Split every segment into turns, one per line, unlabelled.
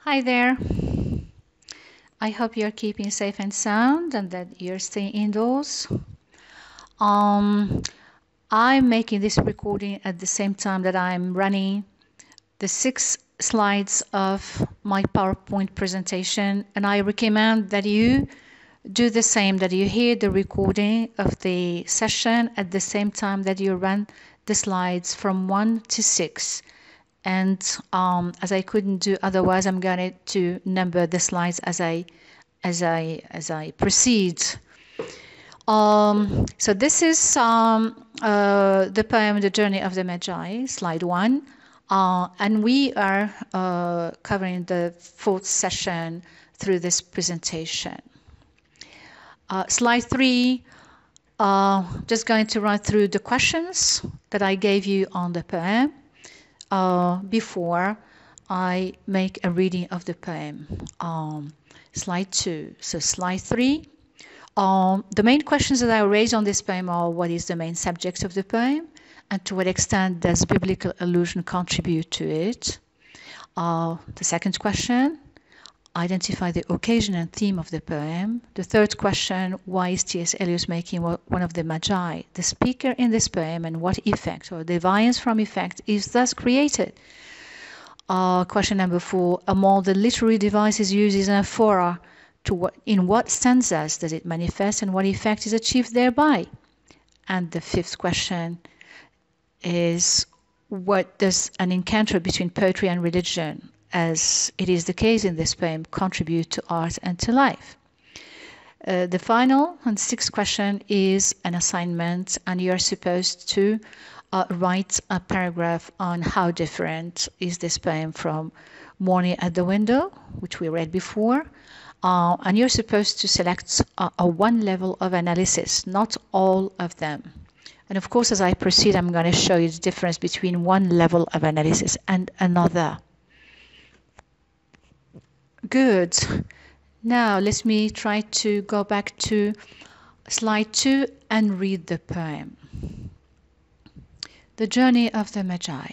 Hi there. I hope you're keeping safe and sound and that you're staying indoors. Um, I'm making this recording at the same time that I'm running the 6 slides of my PowerPoint presentation, and I recommend that you do the same, that you hear the recording of the session at the same time that you run the slides from 1 to 6. And as I couldn't do otherwise, I'm going to number the slides as I proceed. So this is the poem "The Journey of the Magi," slide 1, and we are covering the 4th session through this presentation. Slide 3. Just going to run through the questions that I gave you on the poem before I make a reading of the poem. Slide 2. So slide 3. The main questions that I raised on this poem are: what is the main subject of the poem, and to what extent does biblical allusion contribute to it? The second question: identify the occasion and theme of the poem. The third question: why is T.S. Eliot making one of the Magi the speaker in this poem, and what effect or deviance from effect is thus created? Question number 4: among the literary devices used in anaphora, in what stanzas does it manifest, and what effect is achieved thereby? And the fifth question is: what does an encounter between poetry and religion, as it is the case in this poem, contribute to art and to life? The final and sixth question is an assignment, and you are supposed to write a paragraph on how different is this poem from Morning at the Window, which we read before. And you're supposed to select a one level of analysis, not all of them. And of course, as I proceed, I'm going to show you the difference between one level of analysis and another. Good. Now, let me try to go back to slide 2 and read the poem. The Journey of the Magi.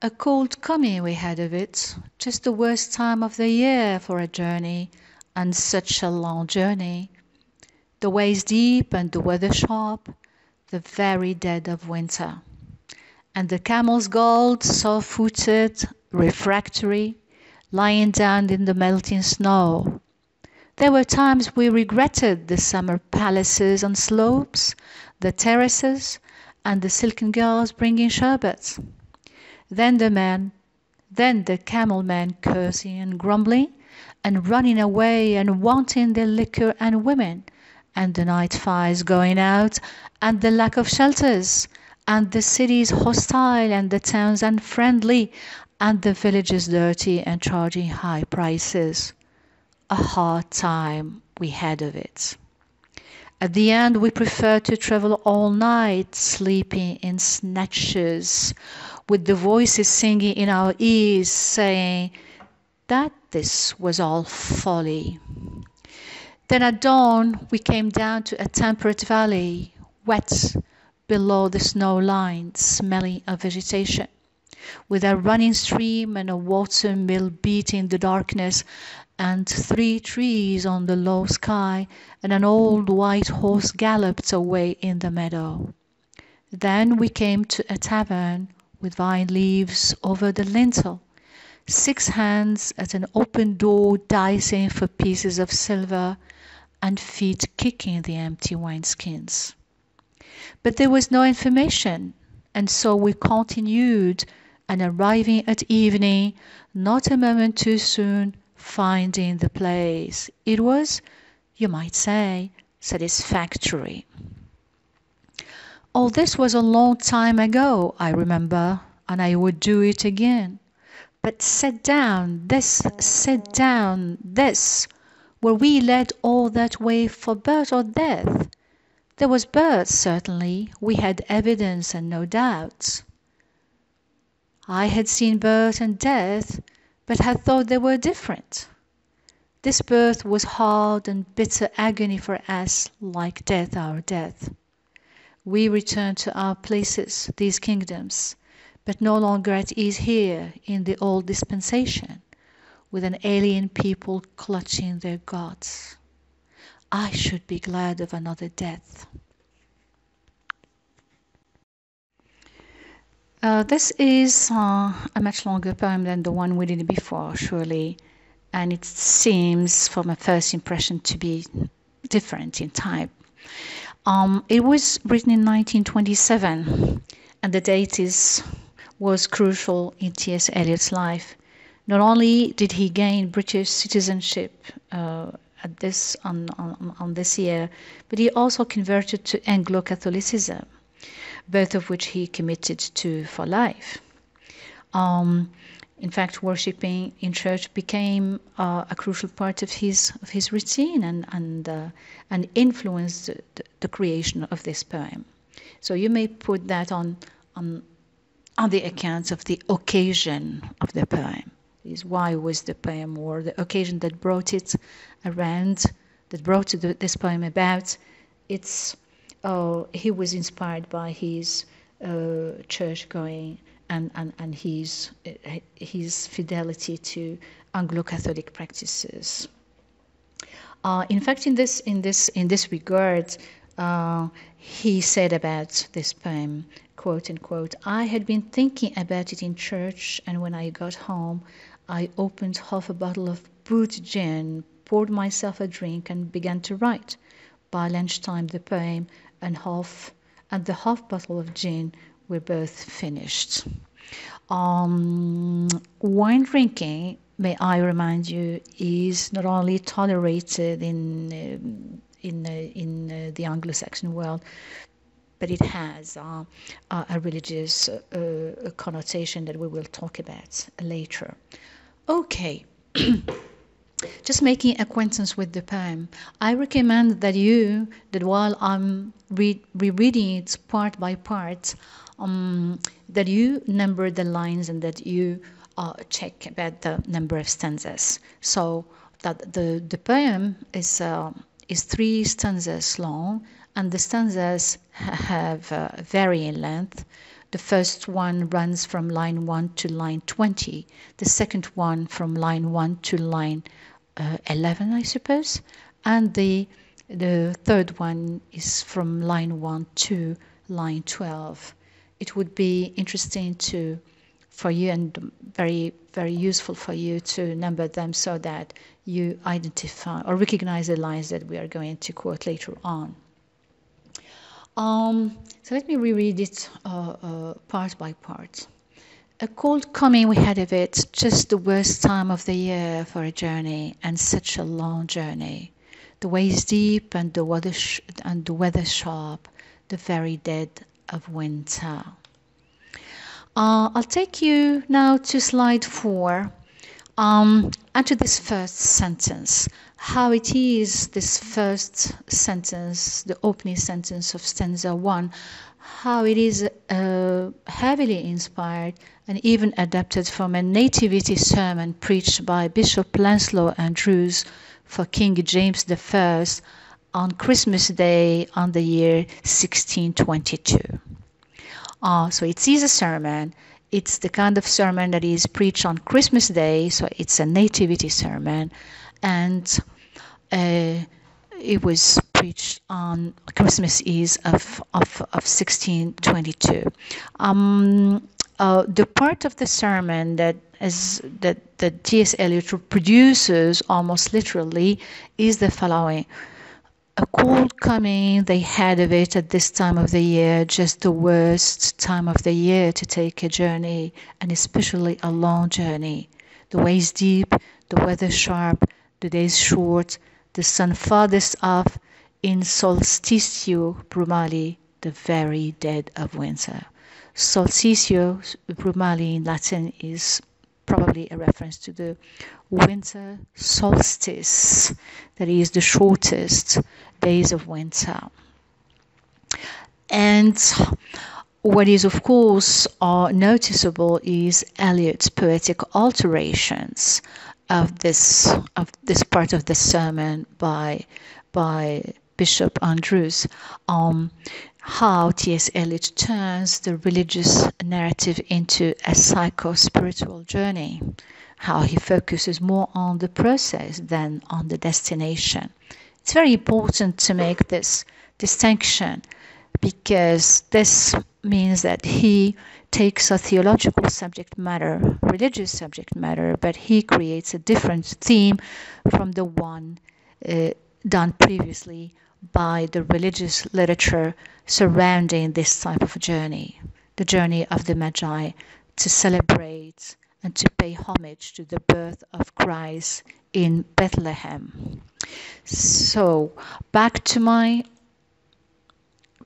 A cold coming we had of it, just the worst time of the year for a journey, and such a long journey. The ways deep and the weather sharp, the very dead of winter. And the camels galled, soft-footed, refractory, lying down in the melting snow. There were times we regretted the summer palaces on slopes, the terraces, and the silken girls bringing sherbets. Then the camel men cursing and grumbling, and running away and wanting their liquor and women, and the night fires going out, and the lack of shelters, and the cities hostile, and the towns unfriendly, and the villages dirty and charging high prices. A hard time we had of it. At the end, we preferred to travel all night, sleeping in snatches, with the voices singing in our ears, saying that this was all folly. Then at dawn, we came down to a temperate valley, wet below the snow line, smelling of vegetation, with a running stream and a water mill beating the darkness, and 3 trees on the low sky, and an old white horse galloped away in the meadow. Then we came to a tavern with vine leaves over the lintel, 6 hands at an open door dicing for pieces of silver, and feet kicking the empty wineskins. But there was no information, and so we continued, and arriving at evening, not a moment too soon, finding the place. It was, you might say, satisfactory. All this was a long time ago, I remember, and I would do it again. But sit down, this, were we led all that way for birth or death? There was birth, certainly, we had evidence and no doubts. I had seen birth and death, but had thought they were different. This birth was hard and bitter agony for us, like death our death. We returned to our places, these kingdoms, but no longer at ease here in the old dispensation, with an alien people clutching their gods. I should be glad of another death. This is a much longer poem than the one we did before, surely, and it seems, from a first impression, to be different in type. It was written in 1927, and the date was crucial in T.S. Eliot's life. Not only did he gain British citizenship at on this year, but he also converted to Anglo-Catholicism, both of which he committed to for life. In fact, worshipping in church became a crucial part of his routine and influenced the creation of this poem. So you may put that on the account of the occasion of the poem. Is why was the poem, or the occasion that brought it around, that brought this poem about. He was inspired by his church going and his fidelity to Anglo-Catholic practices. In fact, in this regard, he said about this poem, quote unquote, "I had been thinking about it in church, and when I got home, I opened half a bottle of boot gin, poured myself a drink, and began to write. By lunchtime, the poem and the half bottle of gin were both finished." Wine drinking, may I remind you, is not only tolerated in the Anglo-Saxon world, but it has a religious connotation that we will talk about later. Okay. Just making acquaintance with the poem, I recommend that while I'm rereading it part by part, that you number the lines and that you check about the number of stanzas. So that the poem is 3 stanzas long, and the stanzas have vary in length. The first one runs from line 1 to line 20. The second one from line 1 to line 11, I suppose. And the third one is from line 1 to line 12. It would be interesting for you and very, very useful for you to number them so that you identify or recognize the lines that we are going to quote later on. So let me reread it part by part. A cold coming we had of it, just the worst time of the year for a journey, and such a long journey. The ways deep and the weather sharp, the very dead of winter. I'll take you now to slide 4, and to this first sentence. How it is, this first sentence, the opening sentence of stanza 1, how it is heavily inspired and even adapted from a nativity sermon preached by Bishop Lancelot Andrewes for King James I on Christmas Day on the year 1622. So it is a sermon. It's the kind of sermon that is preached on Christmas Day, so it's a nativity sermon, and it was preached on Christmas Eve of 1622. The part of the sermon that T.S. Eliot produces almost literally is the following. A cold coming they had of it at this time of the year, just the worst time of the year to take a journey, and especially a long journey. The ways deep, the weather sharp, the days short, the sun farthest off, in solstitio brumali, the very dead of winter. Solstitio brumali in Latin is probably a reference to the winter solstice, that is the shortest days of winter. And what is, of course, noticeable is Eliot's poetic alterations of this part of the sermon by Bishop Andrewes. How T.S. Eliot turns the religious narrative into a psycho-spiritual journey. how he focuses more on the process than on the destination. It's very important to make this distinction because this means that he takes a theological subject matter, religious subject matter, but he creates a different theme from the one done previously by the religious literature surrounding this type of journey, the journey of the Magi, to celebrate and to pay homage to the birth of Christ in Bethlehem. So, back to my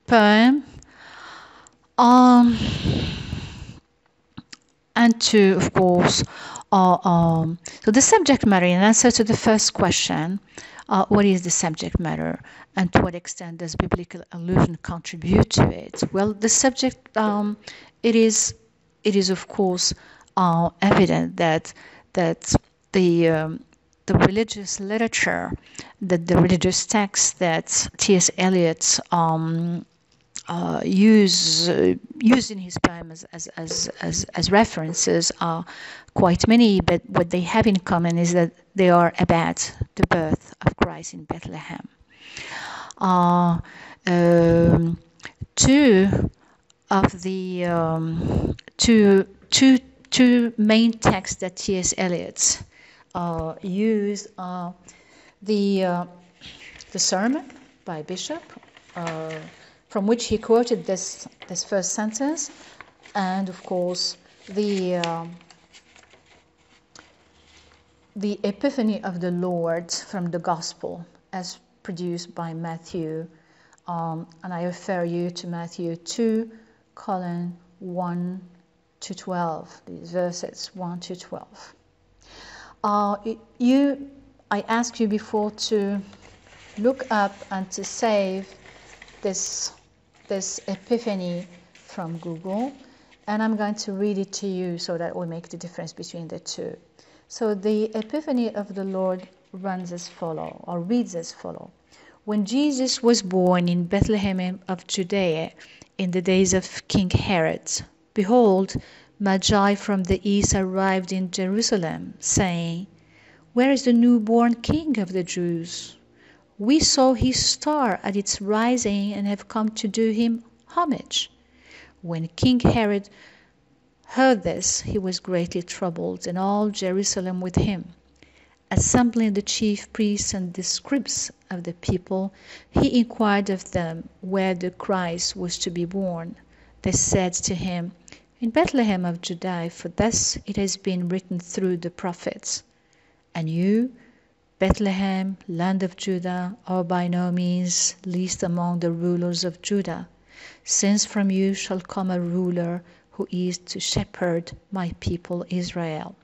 poem. And to, of course, so the subject matter, in answer to the first question, what is the subject matter and to what extent does biblical allusion contribute to it? Well, the subject, it is of course evident that the religious literature, that the religious texts that T.S. Eliot used in his poems as references are quite many, but what they have in common is that they are about the birth of Christ in Bethlehem. Two of the two main texts that T.S. Eliot used are the sermon by Bishop, from which he quoted this first sentence, and of course the Epiphany of the Lord from the Gospel as produced by Matthew, and I refer you to Matthew 2:1 to 12, these verses 1 to 12. I asked you before to look up and to save this Epiphany from Google, and I'm going to read it to you so that we make the difference between the two. So the Epiphany of the Lord reads as follow. When Jesus was born in Bethlehem of Judea in the days of King Herod, behold, Magi from the east arrived in Jerusalem, saying, "Where is the newborn King of the Jews? We saw his star at its rising and have come to do him homage." When King Herod heard this, he was greatly troubled, and all Jerusalem with him. Assembling the chief priests and the scribes of the people, he inquired of them where the Christ was to be born. They said to him, "In Bethlehem of Judah, for thus it has been written through the prophets. And you, Bethlehem, land of Judah, are by no means least among the rulers of Judah, since from you shall come a ruler who is to shepherd my people Israel."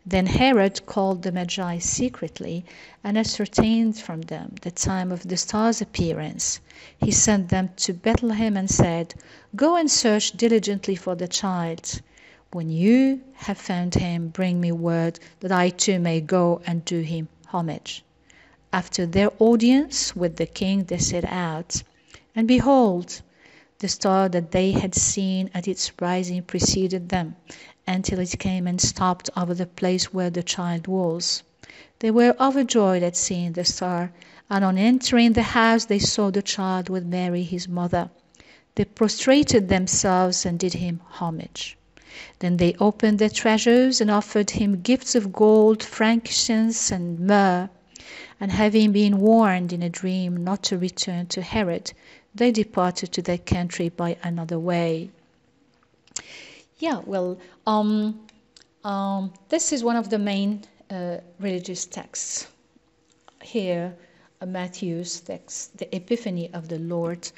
Then Herod called the Magi secretly and ascertained from them the time of the star's appearance. He sent them to Bethlehem and said, "Go and search diligently for the child. When you have found him, bring me word that I too may go and do him homage." After their audience with the king, they set out. And behold, the star that they had seen at its rising preceded them, until it came and stopped over the place where the child was. They were overjoyed at seeing the star, and on entering the house they saw the child with Mary his mother. They prostrated themselves and did him homage. Then they opened their treasures and offered him gifts of gold, frankincense, and myrrh. And having been warned in a dream not to return to Herod, they departed to their country by another way. Yeah, well, this is one of the main religious texts. Here, Matthew's text, the Epiphany of the Lord,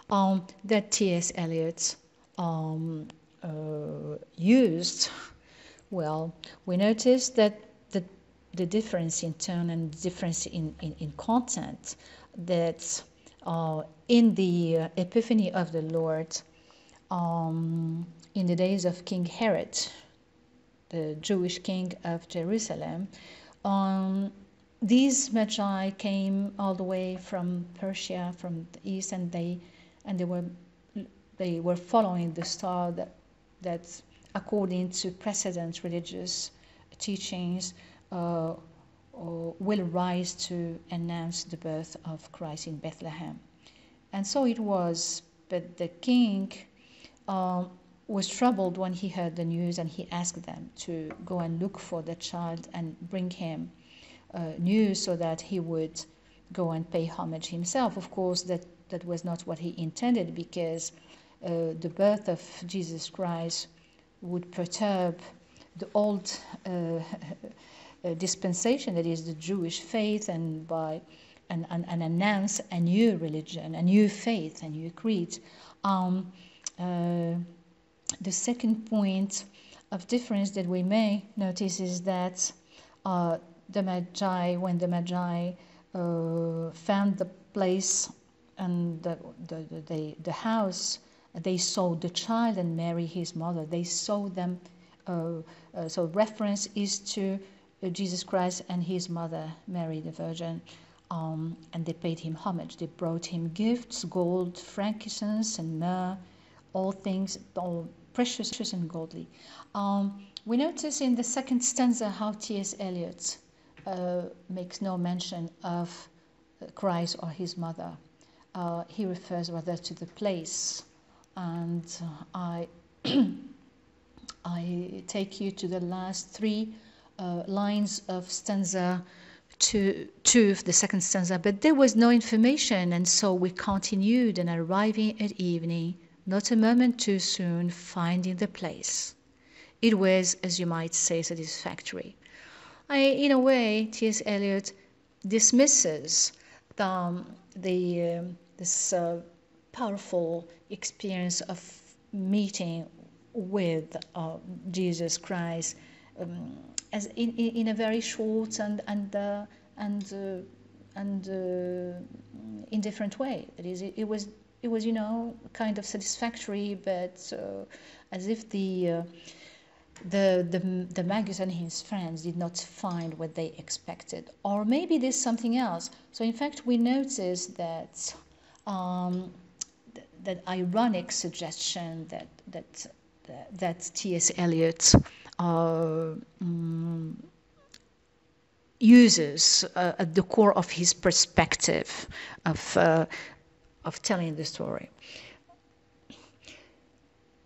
that T.S. Eliot used. Well, we noticed that the difference in tone and difference in content, that in the Epiphany of the Lord, in the days of King Herod, the Jewish king of Jerusalem, these Magi came all the way from Persia, from the east, and they were following the star that according to precedent religious teachings will rise to announce the birth of Christ in Bethlehem. And so it was, but the king was troubled when he heard the news, and he asked them to go and look for the child and bring him news so that he would go and pay homage himself. Of course, that was not what he intended, because the birth of Jesus Christ would perturb the old dispensation, that is the Jewish faith, and announce a new religion, a new faith, a new creed. The second point of difference that we may notice is that the Magi, when the Magi found the place and the house, they saw the child and Mary his mother. They saw them. So reference is to Jesus Christ and his mother, Mary the Virgin. And they paid him homage. They brought him gifts, gold, frankincense, and myrrh, all things, all precious and godly. We notice in the second stanza how T.S. Eliot makes no mention of Christ or his mother. He refers rather to the place. And I take you to the last three lines of stanza two of the second stanza. But there was no information, and so we continued, and arriving at evening, not a moment too soon, finding the place. It was, as you might say, satisfactory. In a way, T.S. Eliot dismisses this powerful experience of meeting with Jesus Christ as in a very short and indifferent way. That is, it was kind of satisfactory, but as if the Magus and his friends did not find what they expected, or maybe there's something else. So in fact, we notice that that ironic suggestion that T.S. Eliot uses at the core of his perspective of telling the story.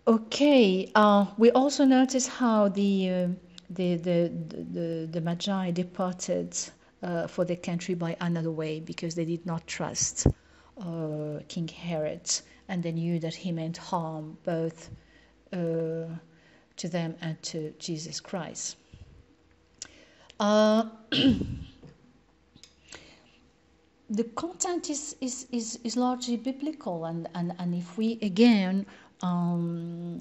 Okay, we also notice how the Magi departed for their country by another way, because they did not trust King Herod, and they knew that he meant harm both to them and to Jesus Christ. The content is largely biblical, and if we again have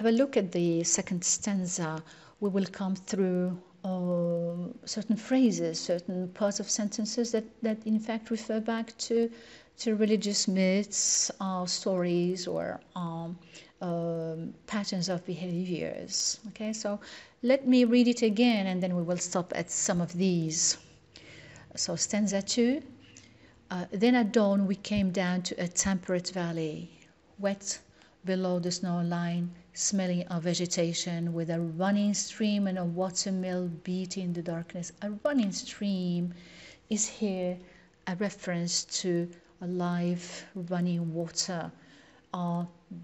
a look at the second stanza, we will come through certain phrases, certain parts of sentences that in fact refer back to religious myths, stories, or patterns of behaviors. Okay, so let me read it again, and then we will stop at some of these. So stanza 2. Then at dawn we came down to a temperate valley, wet below the snow line, smelling of vegetation, with a running stream and a watermill beating in the darkness. A running stream is here a reference to a live running water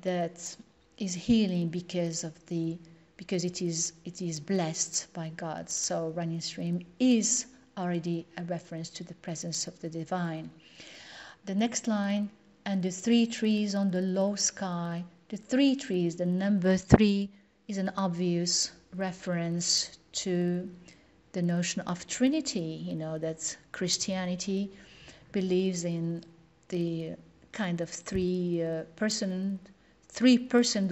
that is healing because it is blessed by God. So running stream is already a reference to the presence of the divine. The next line, and the 3 trees on the low sky. The 3 trees, the number 3, is an obvious reference to the notion of Trinity. You know that Christianity believes in the kind of three-person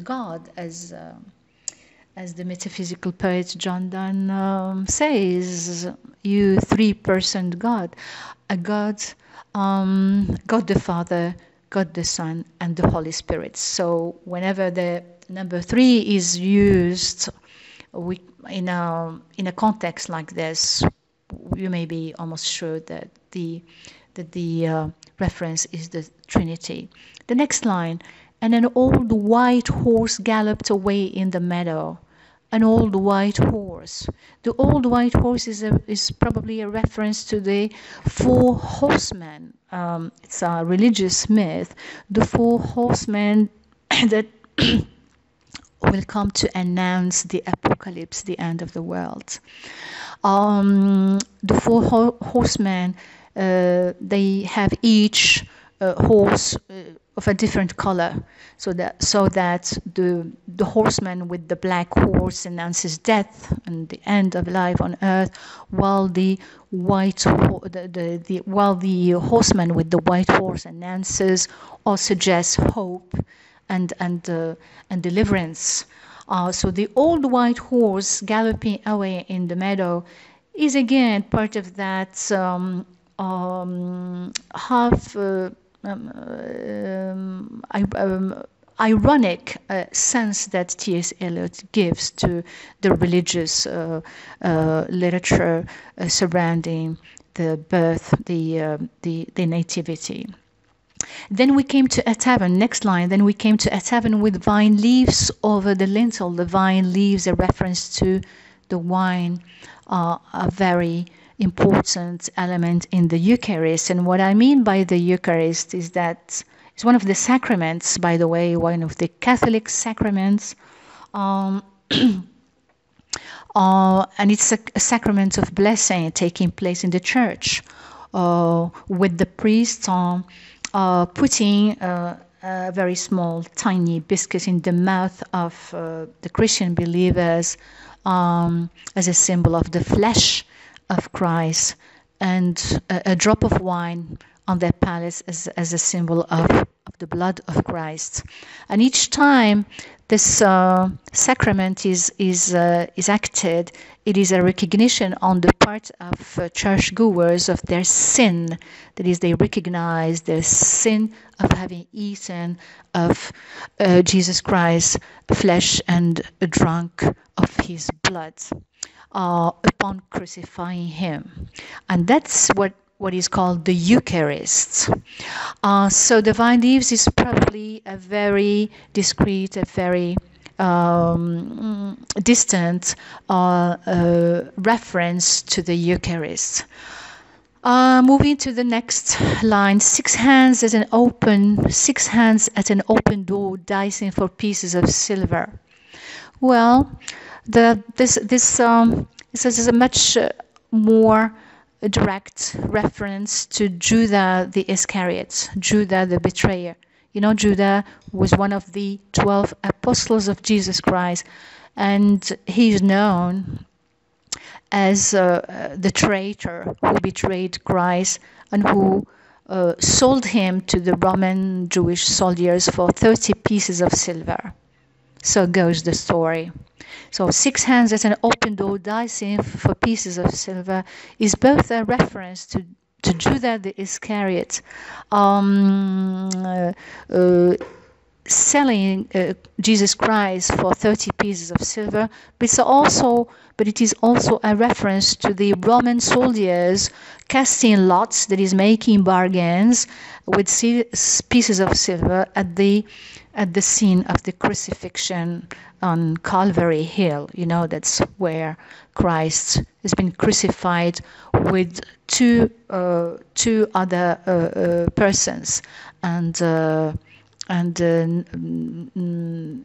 God, as the metaphysical poet John Donne says, you 3-person God, a God, God the Father, God the Son, and the Holy Spirit. So whenever the number 3 is used in a context like this, you may be almost sure that the reference is the Trinity. The next line, and an old white horse galloped away in the meadow. an old white horse. The old white horse is probably a reference to the four horsemen. It's a religious myth. The four horsemen that will come to announce the apocalypse, the end of the world. The four horsemen, they have each horse of a different color, so that the horseman with the black horse announces death and the end of life on earth, while the horseman with the white horse announces or suggests hope and deliverance. So the old white horse galloping away in the meadow is again part of that half ironic sense that T.S. Eliot gives to the religious literature surrounding the birth, the nativity. Then we came to a tavern, next line, then we came to a tavern with vine leaves over the lintel. The vine leaves, a reference to the wine, a very important element in the Eucharist. And what I mean by the Eucharist is that it's one of the sacraments, by the way, one of the Catholic sacraments. And it's a sacrament of blessing taking place in the church, with the priest putting a very small, tiny biscuit in the mouth of the Christian believers as a symbol of the flesh of Christ, and a drop of wine on their palates as a symbol of the blood of Christ. And each time this sacrament is acted, it is a recognition on the part of churchgoers of their sin. That is, they recognize their sin of having eaten of Jesus Christ's flesh and drunk of his blood upon crucifying him. And that's what is called the Eucharist. So the vine leaves is probably a very discreet, a very distant reference to the Eucharist. Moving to the next line, six hands at an open door, dicing for pieces of silver. Well, this is a much more direct reference to Judah the Iscariot, Judah the betrayer. You know, Judah was one of the 12 apostles of Jesus Christ, and he's known as the traitor who betrayed Christ and who sold him to the Roman Jewish soldiers for 30 pieces of silver. So goes the story. So six hands at an open door, dicing for pieces of silver, is both a reference to Judah the Iscariot selling Jesus Christ for 30 pieces of silver, but it is also a reference to the Roman soldiers casting lots, that is, making bargains with pieces of silver at the scene of the crucifixion on Calvary Hill. You know, that's where Christ has been crucified with two other persons, and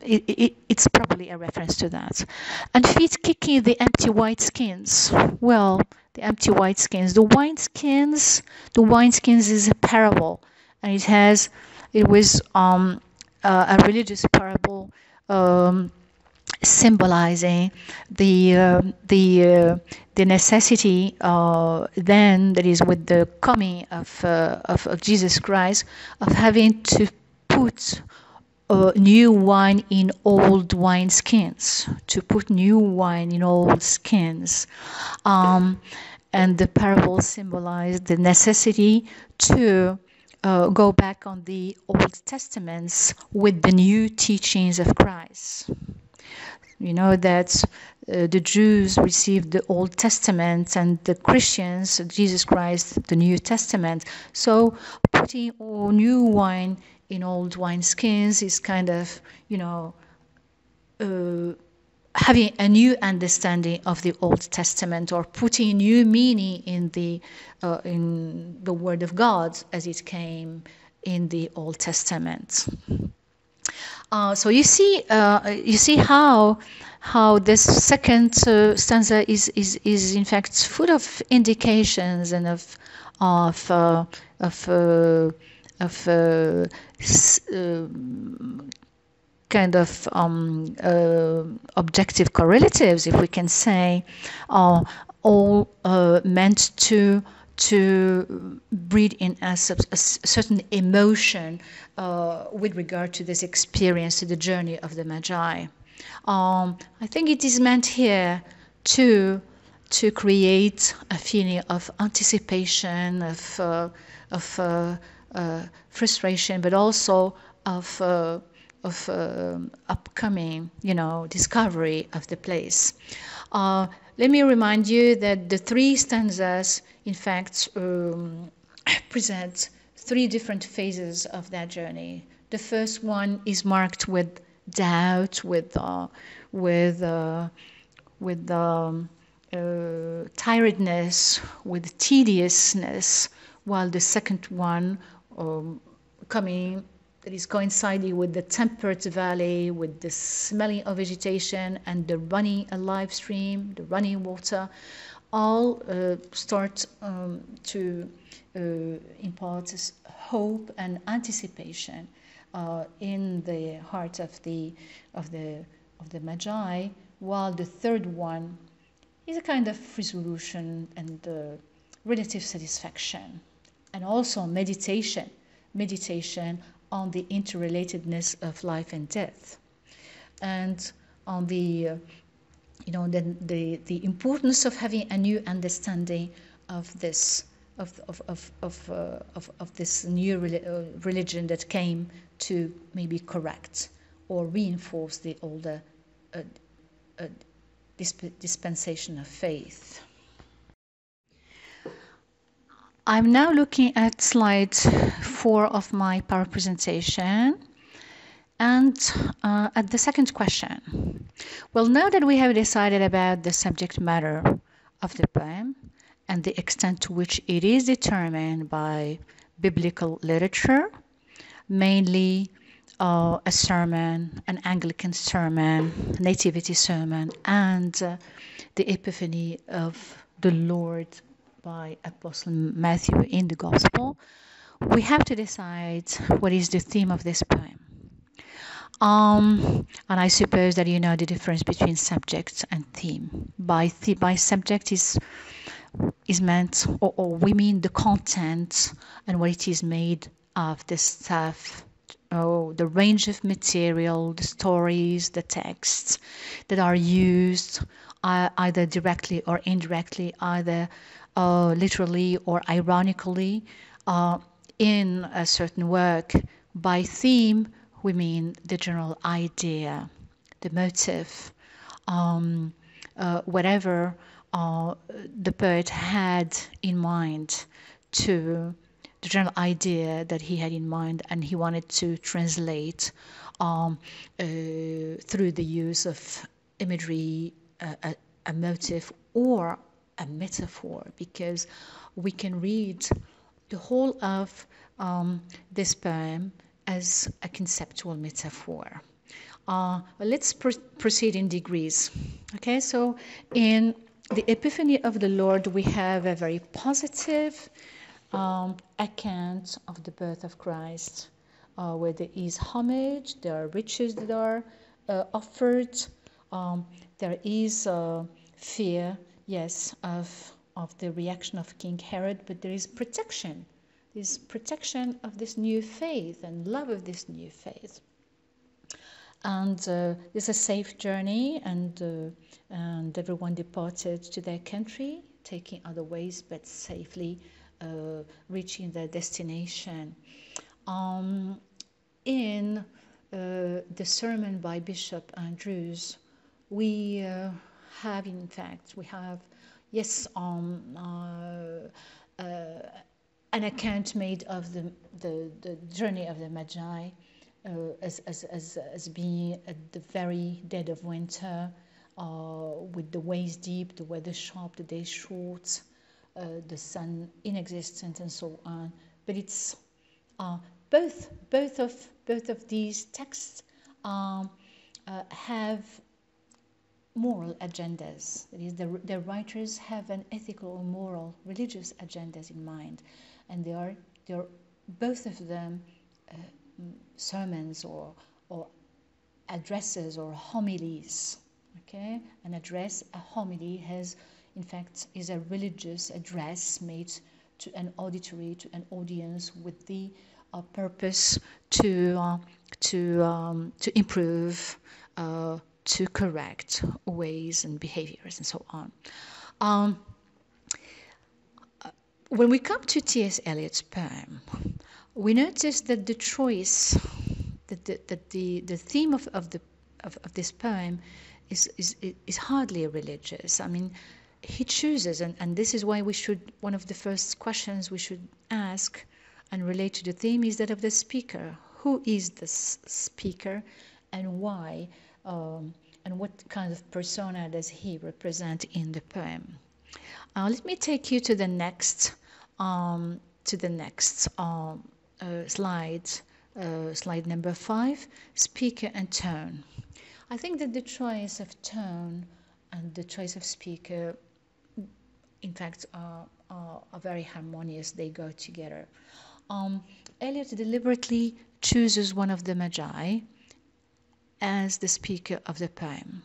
it's probably a reference to that. And feet kicking the empty white skins. Well, the empty white skins. The wineskins is a parable, and it was a religious parable symbolizing the necessity then, that is, with the coming of Jesus Christ, of having to put new wine in old wineskins, to put new wine in old skins. And the parable symbolized the necessity to go back on the Old Testaments with the new teachings of Christ. You know that the Jews received the Old Testament and the Christians, Jesus Christ, the New Testament. So putting new wine in old wineskins is kind of, having a new understanding of the Old Testament, or putting new meaning in the Word of God as it came in the Old Testament. So you see how this second stanza is in fact full of indications and of kind of objective correlatives, if we can say, all meant to breed in us a certain emotion with regard to this experience, to the journey of the Magi. I think it is meant here to create a feeling of anticipation, of frustration, but also of upcoming, discovery of the place. Let me remind you that the three stanzas, in fact, present three different phases of that journey. The first one is marked with doubt, with tiredness, with tediousness, while the second one that is coinciding with the temperate valley, with the smelling of vegetation and the running alive stream, the running water, all start to impart hope and anticipation in the heart of the Magi, while the third one is a kind of resolution and relative satisfaction, and also meditation on the interrelatedness of life and death, and on the importance of having a new understanding of this of this new religion that came to maybe correct or reinforce the older dispensation of faith. I'm now looking at slide 4 of my PowerPoint presentation, and at the second question. Well, now that we have decided about the subject matter of the poem and the extent to which it is determined by biblical literature, mainly a sermon, an Anglican sermon, nativity sermon, and the Epiphany of the Lord by Apostle Matthew in the Gospel, we have to decide what is the theme of this poem. And I suppose that you know the difference between subject and theme. By subject is meant, or we mean the content and what it is made of, the stuff, the range of material, the stories, the texts that are used either directly or indirectly, either literally or ironically, in a certain work. By theme, we mean the general idea, the motive, whatever the poet had in mind, to the general idea that he had in mind, and he wanted to translate through the use of imagery, a motive or a metaphor, because we can read the whole of this poem as a conceptual metaphor. Let's proceed in degrees. Okay, so in the Epiphany of the Lord, we have a very positive account of the birth of Christ, where there is homage, there are riches that are offered, there is fear, yes, of the reaction of King Herod, but there is protection. There's protection of this new faith and love of this new faith. And there's a safe journey, and everyone departed to their country, taking other ways, but safely reaching their destination. In the sermon by Bishop Andrews, we have, yes, an account made of the journey of the Magi as being at the very dead of winter, with the ways deep, the weather sharp, the day short, the sun inexistent, and so on. But it's both of these texts have moral agendas. That is, the writers have an ethical or moral, religious agendas in mind, and they are both of them sermons or addresses or homilies. Okay, an address, a homily in fact, is a religious address made to an auditory, to an audience, with the purpose to improve, to correct ways and behaviors, and so on. When we come to T.S. Eliot's poem, we notice that the choice, that the theme of this poem is hardly religious. I mean, he chooses, and this is why one of the first questions we should ask and relate to the theme is that of the speaker. Who is this speaker, and why, and what kind of persona does he represent in the poem? Let me take you to the next slide, slide number 5, speaker and tone. I think that the choice of tone and the choice of speaker, in fact, are very harmonious. They go together. Eliot deliberately chooses one of the Magi as the speaker of the poem.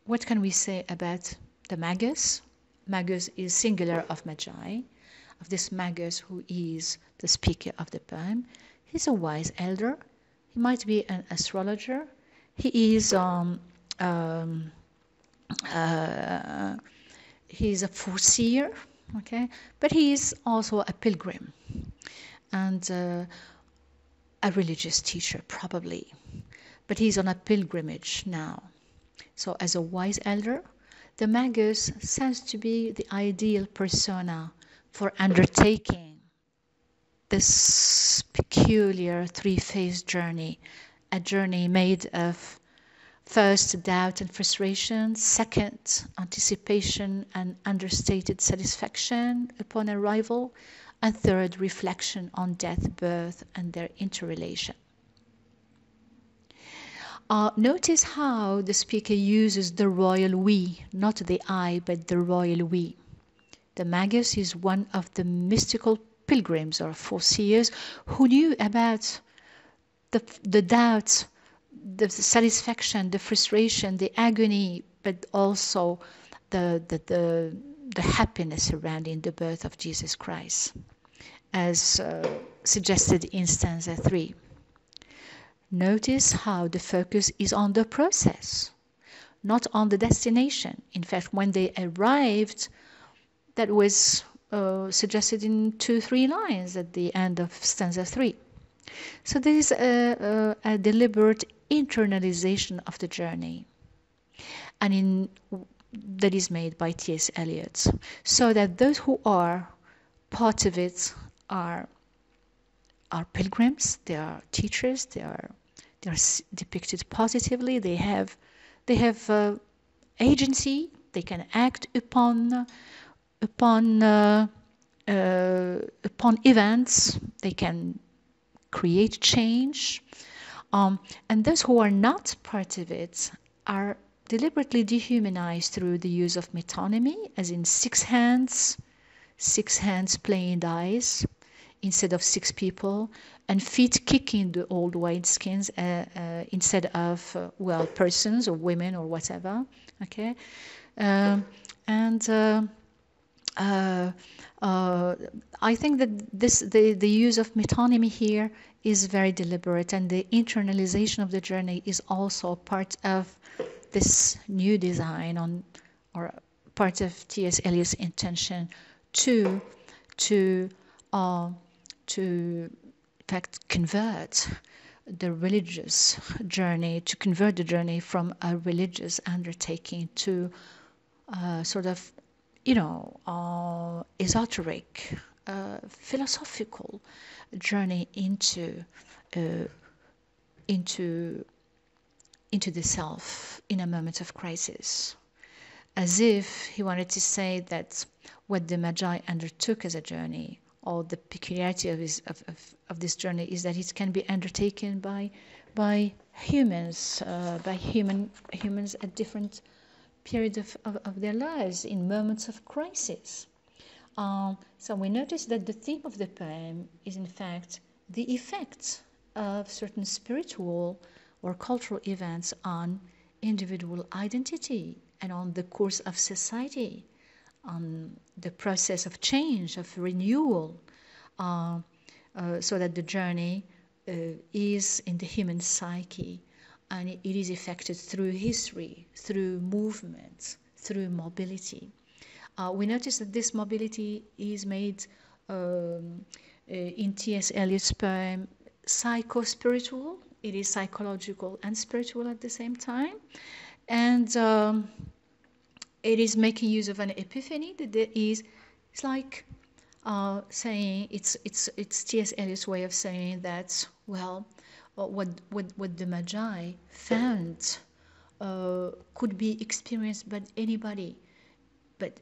What can we say about the Magus? Magus is singular of Magi, of this Magus who is the speaker of the poem. He's a wise elder. He might be an astrologer. He is he's a foreseer, okay, but he is also a pilgrim and a religious teacher, probably. But he's on a pilgrimage now. So as a wise elder, the Magus seems to be the ideal persona for undertaking this peculiar three-phase journey, a journey made of first doubt and frustration, second anticipation and understated satisfaction upon arrival, and third reflection on death, birth, and their interrelation. Notice how the speaker uses the royal we, not the I, but the royal we. The Magus is one of the mystical pilgrims or foreseers who knew about the doubts, the satisfaction, the frustration, the agony, but also the happiness surrounding the birth of Jesus Christ, as suggested in stanza 3. Notice how the focus is on the process, not on the destination. In fact, when they arrived, that was suggested in 2-3 lines at the end of stanza 3. So there is a deliberate internalization of the journey, and that is made by T.S. Eliot, so that those who are part of it are pilgrims, they are teachers, they are depicted positively, they have agency, they can act upon events, they can create change, and those who are not part of it are deliberately dehumanized through the use of metonymy, as in 6 hands playing dice instead of 6 people, and feet kicking the old wineskins instead of persons or women or whatever. Okay, I think that the use of metonymy here is very deliberate, and the internalization of the journey is also part of this new design or part of T.S. Eliot's intention to in fact convert the religious journey, to convert the journey from a religious undertaking to sort of esoteric, philosophical journey into into the self in a moment of crisis, as if he wanted to say that what the Magi undertook as a journey, or the peculiarity of this journey, is that it can be undertaken by humans, humans at different periods of their lives, in moments of crisis. So we notice that the theme of the poem is in fact the effect of certain spiritual or cultural events on individual identity and on the course of society, on the process of change, of renewal, so that the journey is in the human psyche, and it is effected through history, through movement, through mobility. We notice that this mobility is made in T.S. Eliot's poem psycho-spiritual. It is psychological and spiritual at the same time. And it is making use of an epiphany that there is. It's like saying, it's T.S. Eliot's way of saying that, well, what the Magi found could be experienced by anybody, but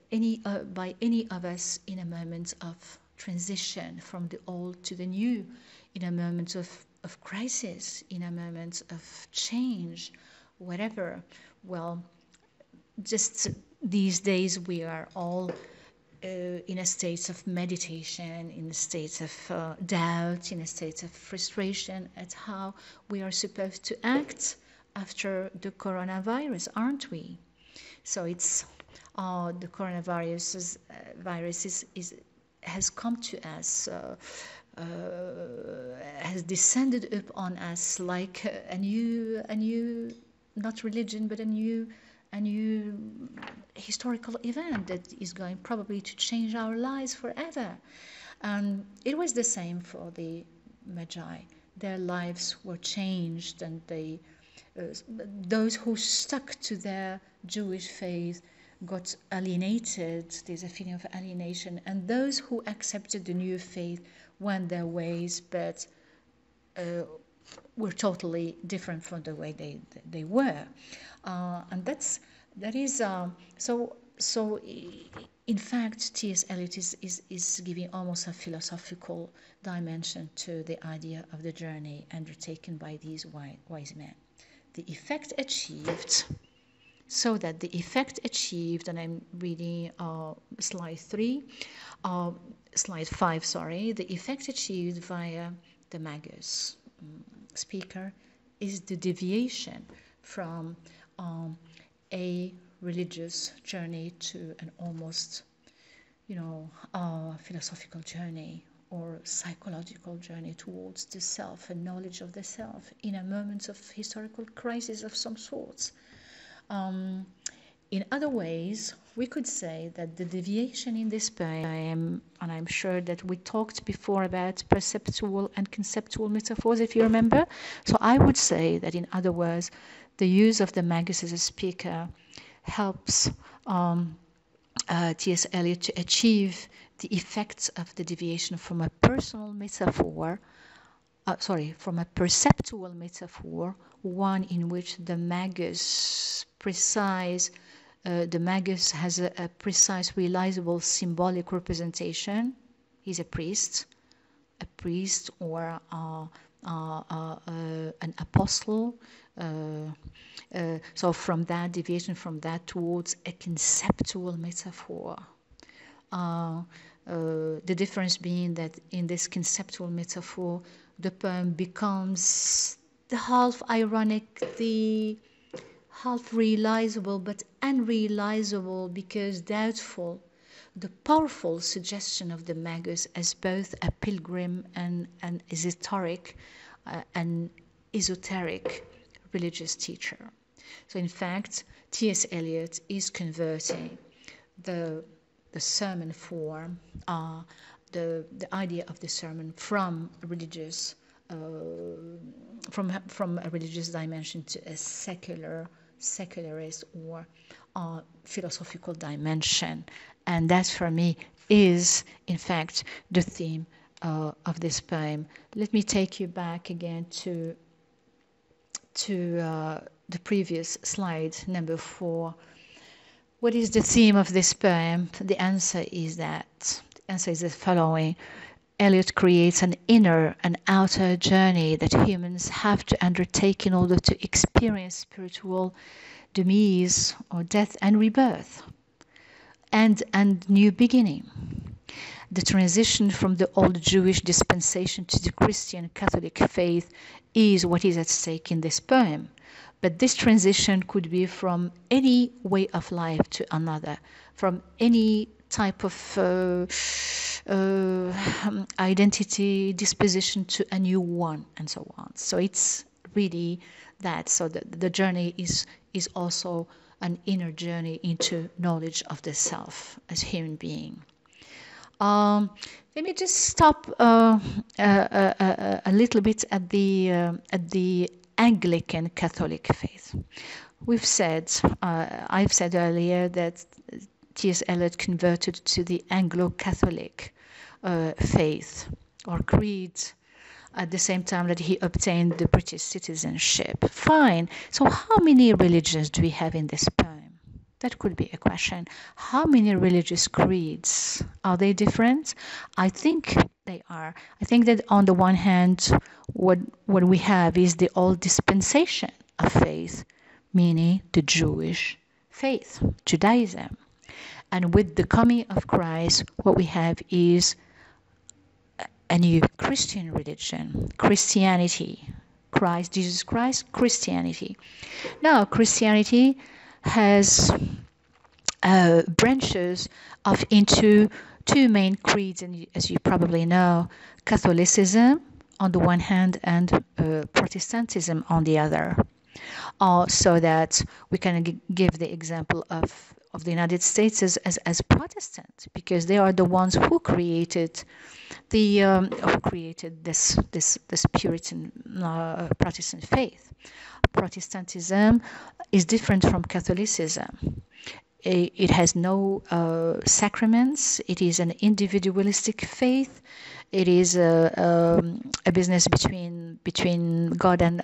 by any of us in a moment of transition from the old to the new, in a moment of crisis, in a moment of change, whatever. Well, just these days we are all in a state of meditation, in a state of doubt, in a state of frustration at how we are supposed to act after the coronavirus, aren't we? So it's the coronavirus has come to us, has descended upon us like a new, not religion, but a new historical event that is going probably to change our lives forever. And it was the same for the Magi. Their lives were changed, and those who stuck to their Jewish faith got alienated. There's a feeling of alienation. And those who accepted the new faith went their ways, but were totally different from the way they were. And that is so in fact, T.S. Eliot is giving almost a philosophical dimension to the idea of the journey undertaken by these wise men. The effect achieved, so that the effect achieved, and I'm reading slide 5, sorry, the effect achieved via the Magus speaker is the deviation from a religious journey to an almost, philosophical journey or psychological journey towards the self and knowledge of the self in a moment of historical crisis of some sorts. In other ways, we could say that the deviation in this poem, and I'm sure that we talked before about perceptual and conceptual metaphors, if you remember. So I would say that, in other words, the use of the Magus as a speaker helps T.S. Eliot to achieve the effects of the deviation from a personal metaphor, from a perceptual metaphor, one in which the Magus has a precise, realizable symbolic representation. He's a priest or an apostle. So from that deviation from that towards a conceptual metaphor. The difference being that in this conceptual metaphor, the poem becomes the half ironic, the half realizable but unrealizable because doubtful, the powerful suggestion of the Magus as both a pilgrim and an esoteric religious teacher. So in fact, T.S. Eliot is converting the sermon form, the idea of the sermon from a religious from a religious dimension to a secularist or philosophical dimension. And that, for me, is, in fact, the theme of this poem. Let me take you back again to the previous slide, number 4. What is the theme of this poem? The answer is the following. Eliot creates an inner and outer journey that humans have to undertake in order to experience spiritual demise or death and rebirth and new beginning. The transition from the old Jewish dispensation to the Christian Catholic faith is what is at stake in this poem. But this transition could be from any way of life to another, from any type of identity, disposition to a new one, and so on. So it's really that. So the journey is also an inner journey into knowledge of the self as human being. Let me just stop a little bit at the Anglican Catholic faith. I've said earlier that T.S. Eliot converted to the Anglo-Catholic faith or creed at the same time that he obtained the British citizenship. Fine. So how many religions do we have in this poem? That could be a question. How many religious creeds? Are they different? I think they are. I think that on the one hand, what we have is the old dispensation of faith, meaning the Jewish faith, Judaism. And with the coming of Christ, what we have is a new Christian religion, Christianity. Jesus Christ, Christianity. Now, Christianity has branches off into two main creeds, and as you probably know, Catholicism on the one hand and Protestantism on the other. So that we can give the example of the United States as Protestant, because they are the ones who created this Puritan Protestant faith. Protestantism is different from Catholicism. It has no sacraments. It is an individualistic faith. It is a business between God and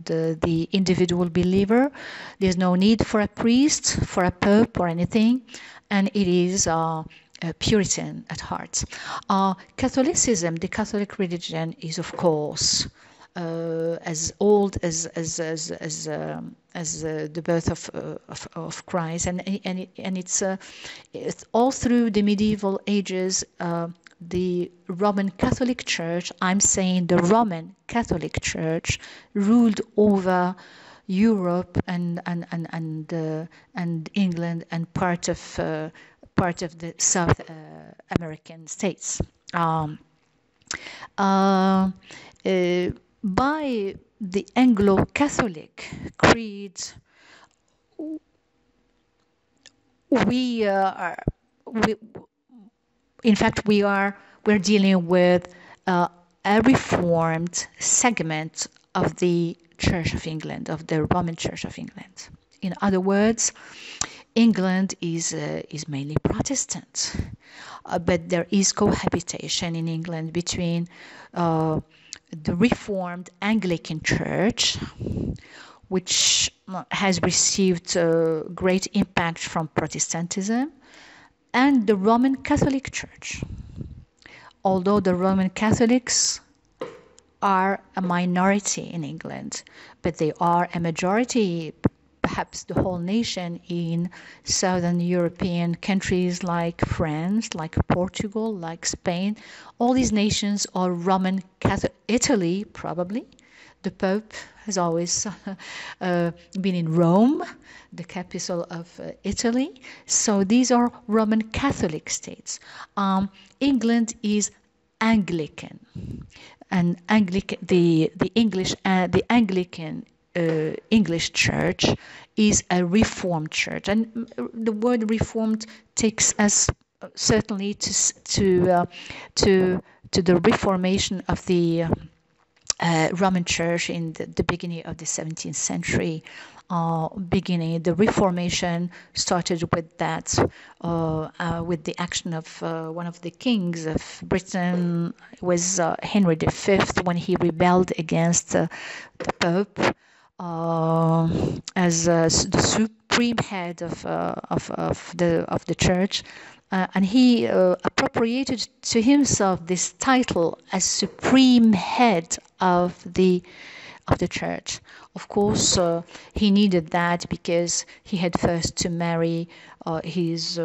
the individual believer. There's no need for a priest, for a pope, or anything, and it is Puritan at heart. Catholicism, the Catholic religion, is of course as old as the birth of Christ, and it's all through the medieval ages. The Roman Catholic Church, I'm saying the Roman Catholic Church, ruled over Europe and England and part of the South American states. By the Anglo-Catholic creed, we're dealing with a reformed segment of the Church of England, of the Roman Church of England. In other words, England is mainly Protestant, but there is cohabitation in England between the Reformed Anglican Church, which has received great impact from Protestantism, and the Roman Catholic Church. Although the Roman Catholics are a minority in England, but they are a majority, perhaps the whole nation, in southern European countries like France, like Portugal, like Spain. All these nations are Roman Catholic. Italy, probably. The Pope has always been in Rome, the capital of Italy. So these are Roman Catholic states. England is Anglican, and the Anglican English Church is a Reformed church, and the word Reformed takes us certainly to the Reformation of the Roman Church in the beginning of the 17th century. The Reformation started with that, with the action of one of the kings of Britain. It was Henry V, when he rebelled against the Pope. as the supreme head of the church, and he appropriated to himself this title as supreme head of the church. Of course, he needed that because he had first to marry his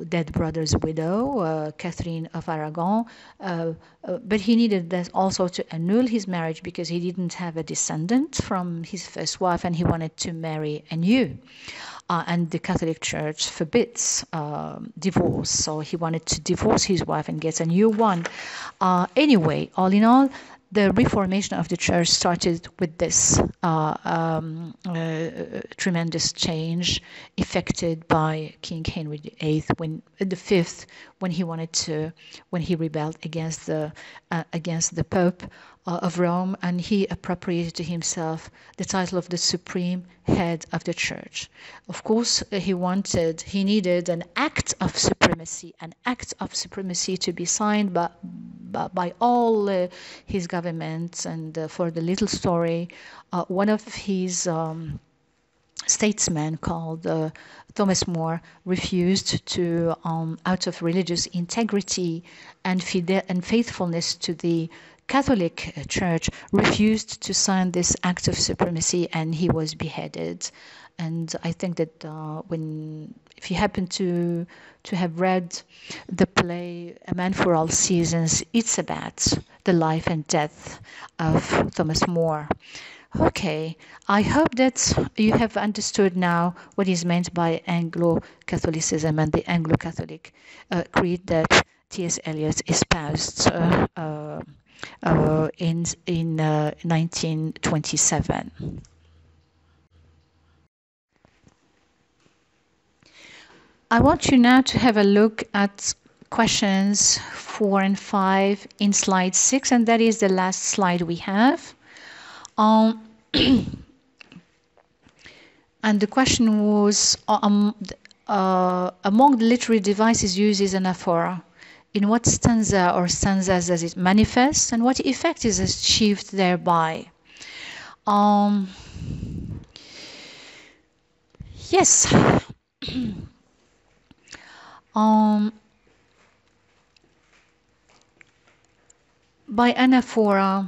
dead brother's widow, Catherine of Aragon, but he needed that also to annul his marriage because he didn't have a descendant from his first wife and he wanted to marry anew. And the Catholic Church forbids divorce, so he wanted to divorce his wife and get a new one. Anyway, all in all, the reformation of the church started with this tremendous change effected by King Henry VIII, when he rebelled against the Pope of Rome, and he appropriated to himself the title of the supreme head of the church. Of course, he needed an act of supremacy to be signed by all his governments. And for the little story, one of his statesmen called Thomas More refused to, out of religious integrity and faithfulness to the Catholic Church, refused to sign this act of supremacy, and he was beheaded. And I think that if you happen to have read the play A Man for All Seasons, it's about the life and death of Thomas More. Okay, I hope that you have understood now what is meant by Anglo-Catholicism and the Anglo-Catholic creed that T.S. Eliot espoused in 1927. I want you now to have a look at questions 4 and 5 in slide 6, and that is the last slide we have. And the question was, among the literary devices used is anaphora. In what stanza or stanzas does it manifest, and what effect is achieved thereby? Yes. By anaphora,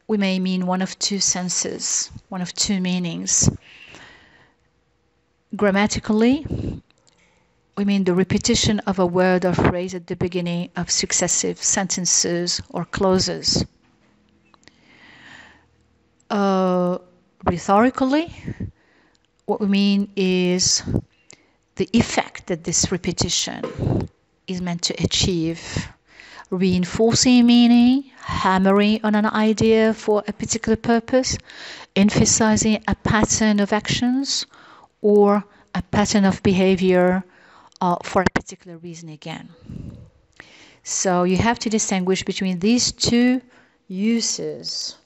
we may mean one of two senses, one of two meanings. Grammatically, we mean the repetition of a word or phrase at the beginning of successive sentences or clauses. Rhetorically, what we mean is the effect that this repetition is meant to achieve. Reinforcing meaning, hammering on an idea for a particular purpose, emphasizing a pattern of actions or a pattern of behavior for a particular reason again. So you have to distinguish between these two uses.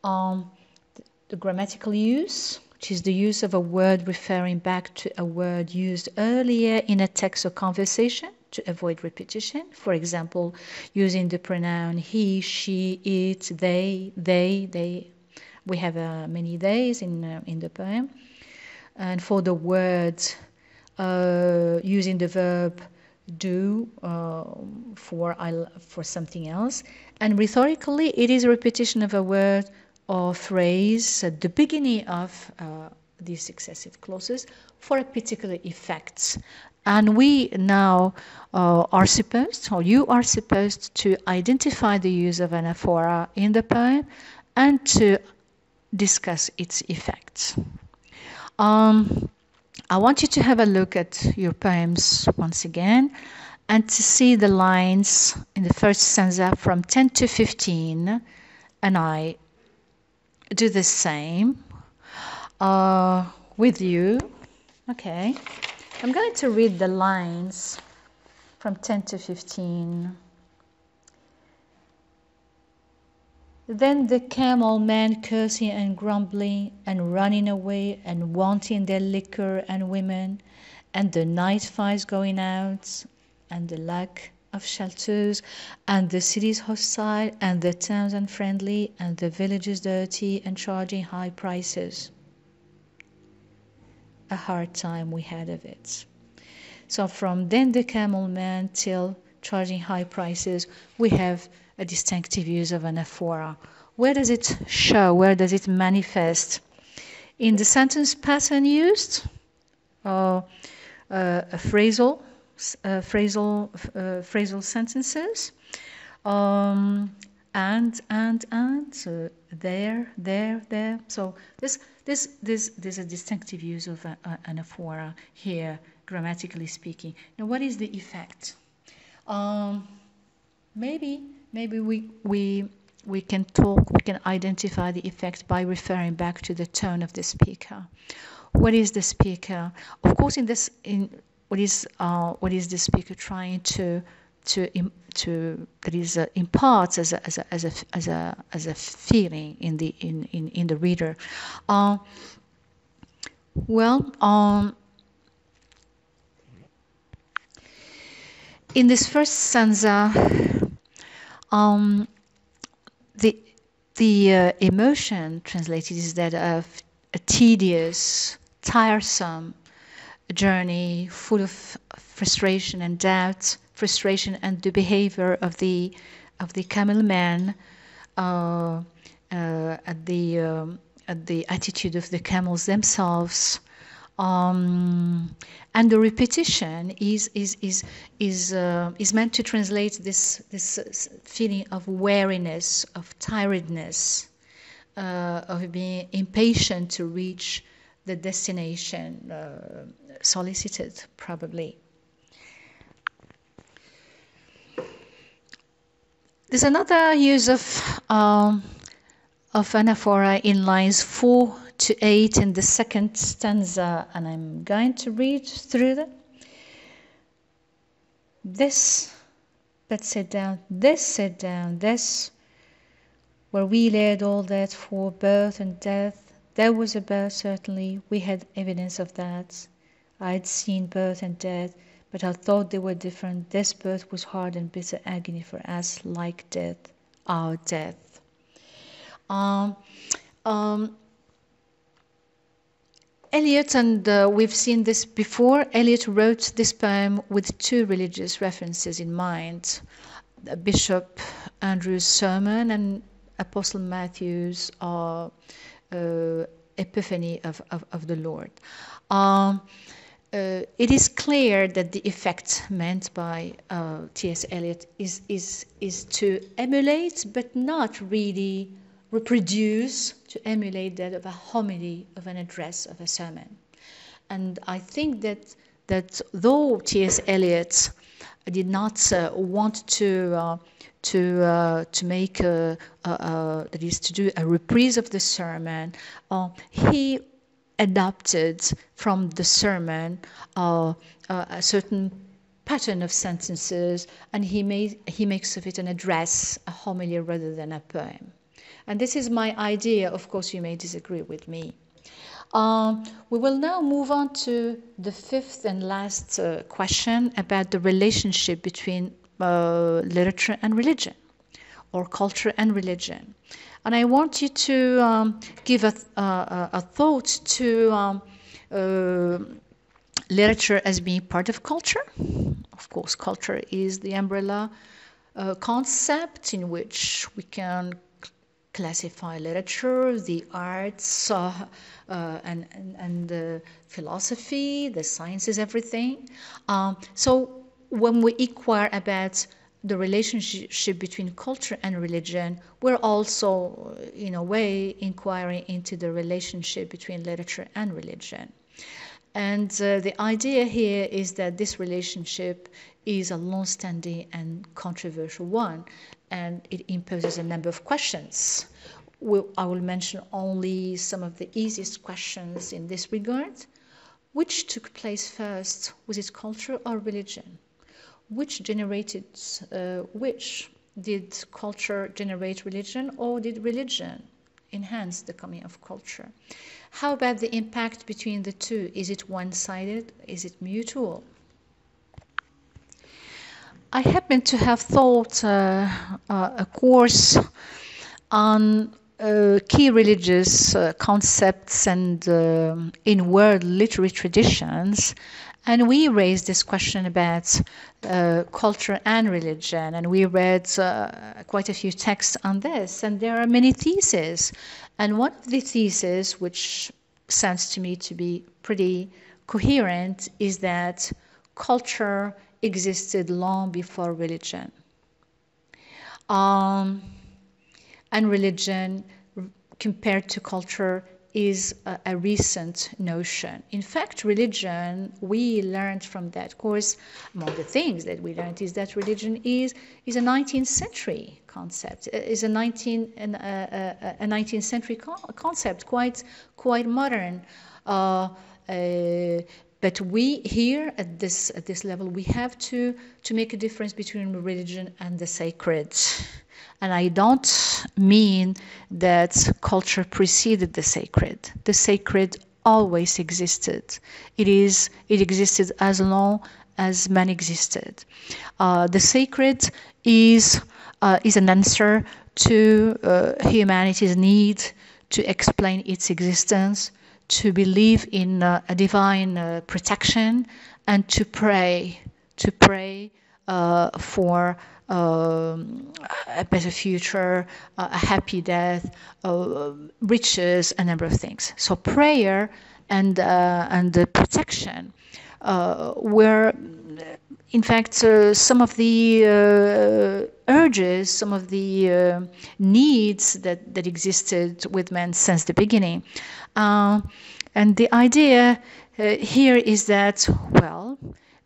The grammatical use, which is the use of a word referring back to a word used earlier in a text or conversation to avoid repetition. For example, using the pronoun he, she, it, they. We have many theys in the poem. And for the word, using the verb do for something else. And rhetorically, it is a repetition of a word or phrase at the beginning of these successive clauses for a particular effect. And we now are supposed, or you are supposed, to identify the use of anaphora in the poem and to discuss its effects. I want you to have a look at your poems once again and to see the lines in the first stanza from 10 to 15, and I do the same with you. Okay, I'm going to read the lines from 10 to 15. Then the camel men cursing and grumbling and running away and wanting their liquor and women, and the night fires going out, and the lack of shelters, and the cities hostile, and the towns unfriendly, and the villages dirty, and charging high prices. A hard time we had of it. So from then the camel man till charging high prices, we have a distinctive use of anaphora. Where does it show? Where does it manifest? In the sentence pattern used, a phrasal sentences, and there. So there's a distinctive use of anaphora here, grammatically speaking. Now, what is the effect? Maybe we can identify the effect by referring back to the tone of the speaker. What is the speaker? Of course, what is the speaker trying to impart as a feeling in the reader? In this first stanza, the emotion translated is that of a tedious, tiresome journey full of frustration and doubt, frustration and the behavior of the camel man, at the attitude of the camels themselves. And the repetition is meant to translate this feeling of weariness, of tiredness, of being impatient to reach the destination solicited, probably. There's another use of anaphora in lines 4 to 8 in the second stanza, and I'm going to read through them. This, let's sit down, this, where we laid all that for birth and death. There was a birth, certainly, we had evidence of that. I'd seen birth and death, but I thought they were different. This birth was hard and bitter agony for us, like death, our death. Eliot, and we've seen this before, Eliot wrote this poem with two religious references in mind: Bishop Andrew's sermon and Apostle Matthew's Epiphany of the Lord. It is clear that the effect meant by T.S. Eliot is to emulate, but not really reproduce, to emulate that of a homily, of an address, of a sermon. And I think that though T.S. Eliot did not want to make that is to do a reprise of the sermon, he adopted from the sermon a certain pattern of sentences, and he makes of it an address, a homily rather than a poem. And this is my idea. Of course, you may disagree with me. We will now move on to the fifth and last question about the relationship between literature and religion, or culture and religion. And I want you to give a thought to literature as being part of culture. Of course, culture is the umbrella concept in which we can classify literature, the arts, and the philosophy, the sciences, everything. So when we inquire about the relationship between culture and religion, we're also, in a way, inquiring into the relationship between literature and religion. And the idea here is that this relationship is a long-standing and controversial one, and it imposes a number of questions. I will mention only some of the easiest questions in this regard. Which took place first? Was it culture or religion? Which generated which? Did culture generate religion, or did religion enhance the coming of culture? How about the impact between the two? Is it one-sided? Is it mutual? I happen to have taught a course on key religious concepts and in world literary traditions. And we raised this question about culture and religion, and we read quite a few texts on this, and there are many theses. And one of the theses, which sounds to me to be pretty coherent, is that culture existed long before religion. And religion, compared to culture, is a recent notion. In fact, religion, we learned from that course, among the things that we learned is that religion is a 19th century concept, is a 19th century concept, quite modern. But we here at this level, we have to make a difference between religion and the sacred. And I don't mean that culture preceded the sacred. The sacred always existed. It existed as long as man existed. The sacred is an answer to humanity's need to explain its existence, to believe in a divine protection, and to pray for a better future, a happy death, riches, a number of things. So prayer and the protection were, in fact, some of the urges, some of the needs that existed with man since the beginning. And the idea here is that, well,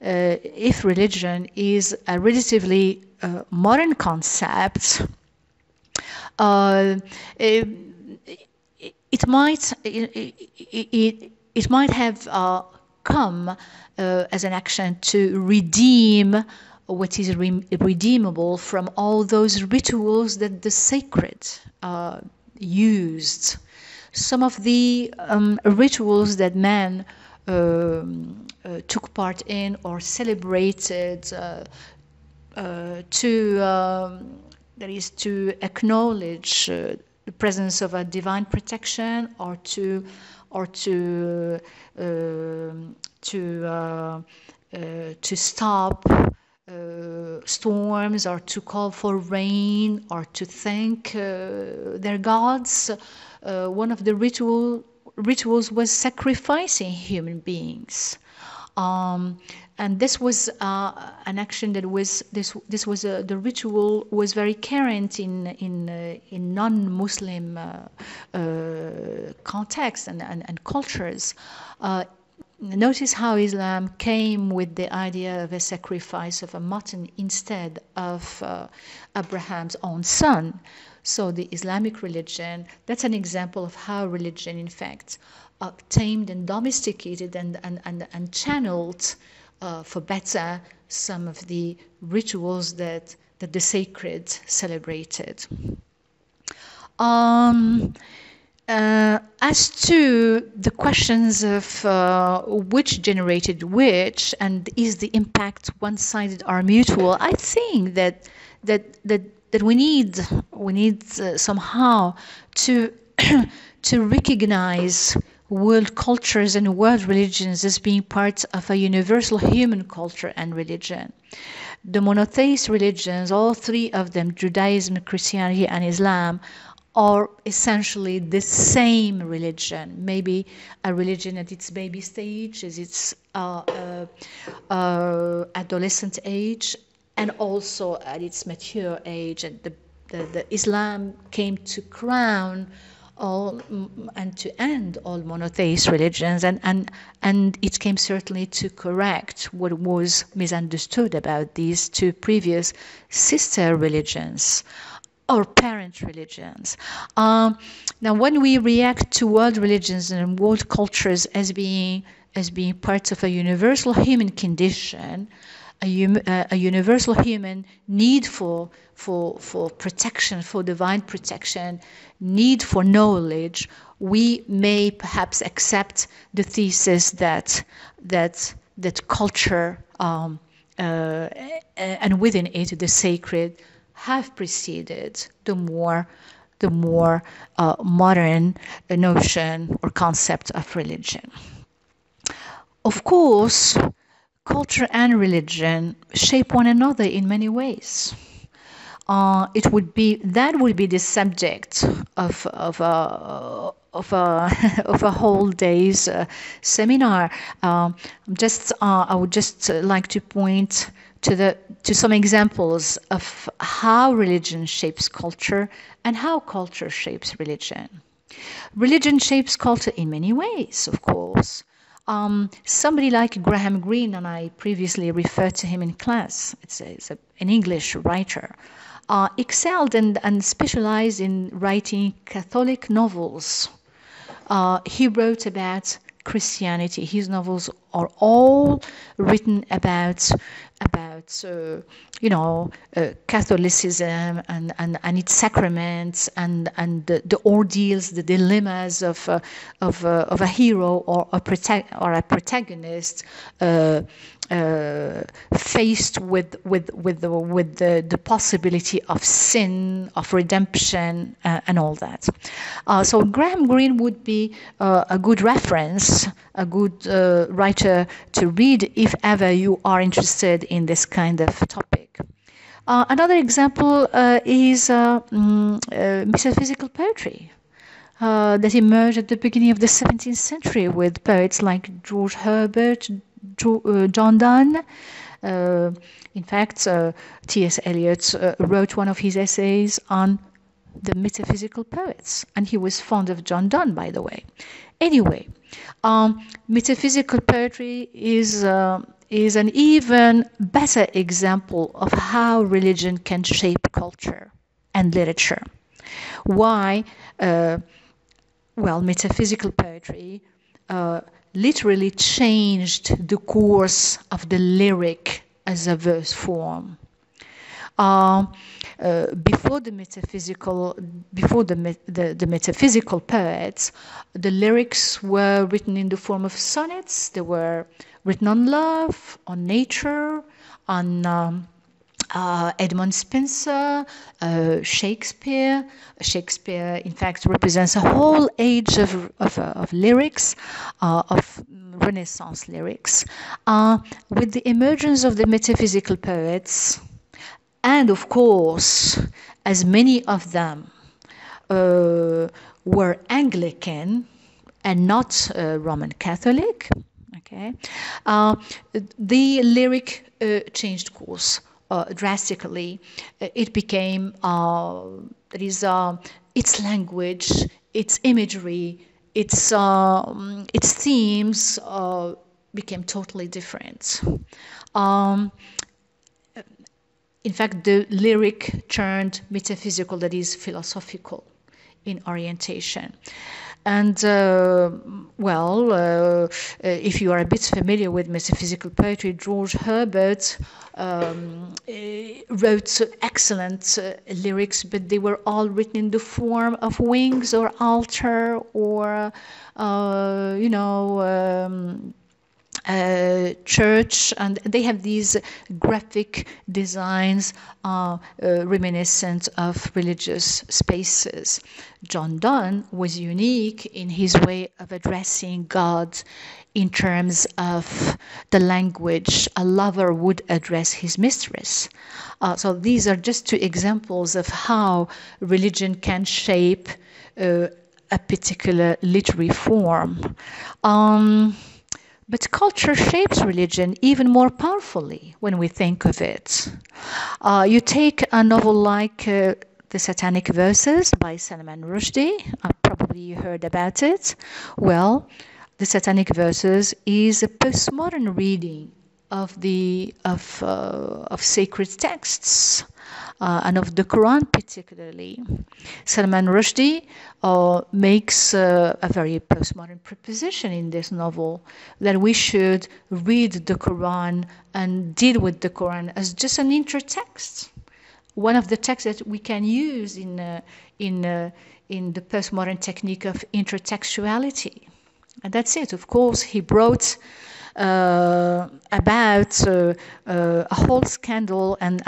if religion is a relatively modern concept, it might have come as an action to redeem what is redeemable from all those rituals that the sacred used. Some of the rituals that man took part in or celebrated that is to acknowledge the presence of a divine protection, or to stop storms, or to call for rain, or to thank their gods. One of the rituals was sacrificing human beings. And this was an action that was the ritual was very current in non-Muslim contexts and cultures. Notice how Islam came with the idea of a sacrifice of a mutton instead of Abraham's own son. So the Islamic religion, that's an example of how religion, in fact, tamed and domesticated and channeled for better some of the rituals that the sacred celebrated. As to the questions of which generated which, and is the impact one-sided or mutual, I think that we need somehow to to recognize world cultures and world religions as being part of a universal human culture and religion. The monotheist religions, all three of them, Judaism, Christianity, and Islam, are essentially the same religion. Maybe a religion at its baby stage, as its adolescent age, and also at its mature age. And the Islam came to crown all and to end all monotheist religions, and it came certainly to correct what was misunderstood about these two previous sister religions or parent religions. Now, when we react to world religions and world cultures as being parts of a universal human condition, a universal human need for protection, for divine protection, need for knowledge, we may perhaps accept the thesis that culture and within it the sacred have preceded the more modern notion or concept of religion. Of course, culture and religion shape one another in many ways. It would be that would be the subject of a whole day's seminar. I would just like to point to some examples of how religion shapes culture and how culture shapes religion. Religion shapes culture in many ways, of course. Somebody like Graham Greene, and I previously referred to him in class, an English writer, excelled and specialized in writing Catholic novels. He wrote about Christianity. His novels are all written about Catholicism and its sacraments and the ordeals, the dilemmas of a hero or a protagonist faced with the possibility of sin, of redemption, and all that. So Graham Greene would be a good reference, a good writer to read if ever you are interested in this kind of topic. Another example is metaphysical poetry. That emerged at the beginning of the 17th century with poets like George Herbert, John Donne. In fact, T.S. Eliot wrote one of his essays on the metaphysical poets, and he was fond of John Donne, by the way. Anyway, metaphysical poetry is an even better example of how religion can shape culture and literature. Why? Metaphysical poetry literally changed the course of the lyric as a verse form. Before the metaphysical poets, the lyrics were written in the form of sonnets. They were written on love, on nature, on Edmund Spenser, Shakespeare. Shakespeare, in fact, represents a whole age of lyrics, of Renaissance lyrics. With the emergence of the metaphysical poets, and of course, as many of them were Anglican and not Roman Catholic, okay, the lyric changed course drastically. It became its language, its imagery, its themes became totally different. In fact, the lyric turned metaphysical, that is philosophical in orientation. And if you are a bit familiar with metaphysical poetry, George Herbert wrote excellent lyrics, but they were all written in the form of wings or altar or, church, and they have these graphic designs reminiscent of religious spaces. John Donne was unique in his way of addressing God in terms of the language a lover would address his mistress. So these are just two examples of how religion can shape a particular literary form. But culture shapes religion even more powerfully when we think of it. You take a novel like The Satanic Verses by Salman Rushdie. Probably you heard about it. Well, The Satanic Verses is a postmodern reading of sacred texts and of the Quran particularly. Salman Rushdie makes a very postmodern proposition in this novel that we should read the Quran and deal with the Quran as just an intertext, one of the texts that we can use in the postmodern technique of intertextuality. And that's it. Of course, he brought about a whole scandal and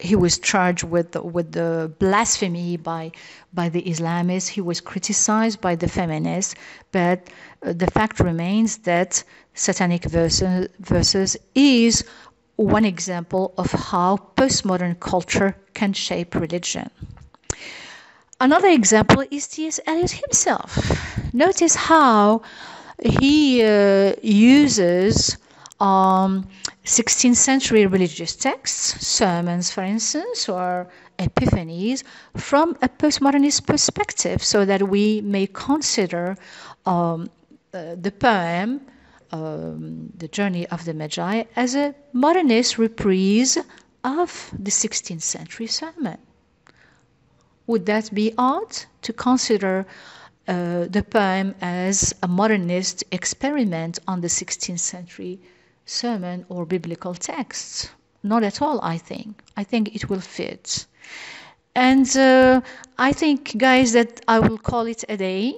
he was charged with the blasphemy by the Islamists. He was criticized by the feminists, but the fact remains that Satanic Verses is one example of how postmodern culture can shape religion. Another example is T.S. Eliot himself. Notice how he uses 16th century religious texts, sermons, for instance, or epiphanies, from a postmodernist perspective, so that we may consider the poem, The Journey of the Magi, as a modernist reprise of the 16th century sermon. Would that be odd to consider the poem as a modernist experiment on the 16th century sermon or biblical texts? Not at all, I think. I think it will fit. And I think, guys, that I will call it a day.